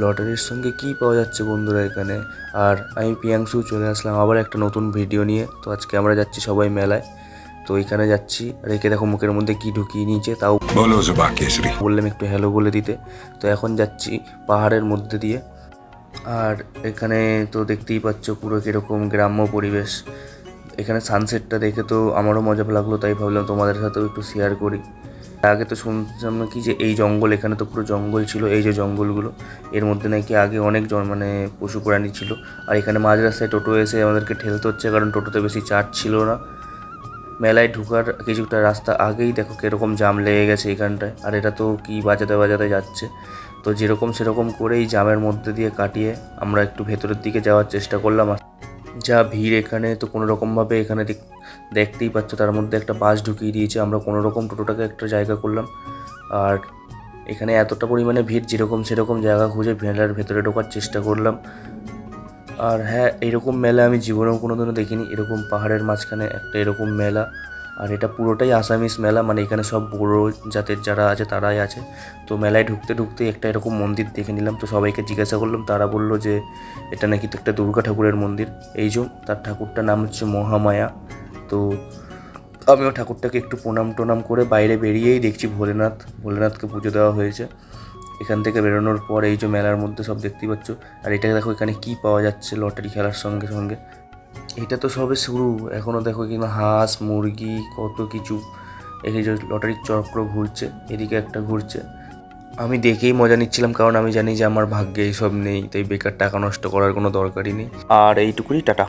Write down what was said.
লটারির সঙ্গে কি পাওয়া যাচ্ছে বন্ধুরা এখানে। আর আমি প্রিয়াংশু চলে আসলাম আবার একটা নতুন ভিডিও নিয়ে। তো আজকে আমরা যাচ্ছি সবাই মেলায়। তো এখানে যাচ্ছি, রেখে দেখো মুখের মধ্যে কি ঢুকিয়ে নিয়েছে, তাও বললাম একটু হ্যালো বলে দিতে। তো এখন যাচ্ছি পাহাড়ের মধ্যে দিয়ে। আর এখানে তো দেখতেই পাচ্ছ পুরো কীরকম গ্রাম্য পরিবেশ। এখানে সানসেটটা দেখে তো আমারও মজা লাগলো, তাই ভাবলাম তোমাদের সাথেও একটু শেয়ার করি। আগে তো শুনছিলাম নাকি যে এই জঙ্গল, এখানে তো পুরো জঙ্গল ছিল, এই যে জঙ্গলগুলো, এর মধ্যে নাকি আগে অনেক মানে পশু প্রাণী ছিল। আর এখানে মাঝ রাস্তায় টোটো এসে আমাদেরকে ঠেলতে হচ্ছে, কারণ টোটোতে বেশি চার্জ ছিল না। মেলায় ঢোকার কিছুটা রাস্তা আগেই দেখো কীরকম জাম লেগে গেছে এখানটায়। আর এটা তো কি বাজাতে বাজাতে যাচ্ছে। তো যেরকম সেরকম করে এই জামের মধ্যে দিয়ে কাটিয়ে আমরা একটু ভেতরের দিকে যাওয়ার চেষ্টা করলাম। যা ভিড় এখানে, তো কোনো রকমভাবে এখানে দেখতেই পাচ্ছ তার মধ্যে একটা বাস ঢুকিয়ে দিয়েছে। আমরা কোনো রকম টোটোটাকে একটা জায়গা করলাম। আর এখানে এতটা পরিমাণে ভিড়, যেরকম সেরকম জায়গা খুঁজে মেলার ভেতরে ঢোকার চেষ্টা করলাম। আর হ্যাঁ, এরকম মেলা আমি জীবনেও কোনোদিনও দেখিনি, এরকম পাহাড়ের মাঝখানে একটা এরকম মেলা। আর এটা পুরোটাই আসামিস মেলা, মানে এখানে সব বড়ো জাতের যারা আছে তারাই আছে। তো মেলায় ঢুকতে ঢুকতে একটা এরকম মন্দির দেখে নিলাম। তো সবাইকে জিজ্ঞাসা করলাম, তারা বললো যে এটা নাকি তো একটা দুর্গা ঠাকুরের মন্দির। এই যে তার ঠাকুরটার নাম হচ্ছে মহামায়া। তো আমিও ঠাকুরটাকে একটু প্রণাম টোনাম করে বাইরে বেরিয়েই দেখছি ভোলেনাথকে পুজো দেওয়া হয়েছে। এখান থেকে বেরোনোর পর এই যে মেলার মধ্যে সব দেখতেই পাচ্ছ। আর এটা দেখো এখানে কি পাওয়া যাচ্ছে লটারি খেলার সঙ্গে সঙ্গে। এটা তো সবে শুরু, এখনও দেখো কিনা হাঁস মুরগি কত কিছু। এই যে লটারির চক্র ঘুরছে, এদিকে একটা ঘুরছে। আমি দেখেই মজা নিচ্ছিলাম, কারণ আমি জানি যে আমার ভাগ্যে এইসব নেই, তাই বেকার টাকা নষ্ট করার কোনো দরকারই নেই। আর এইটুকুই, টাটা।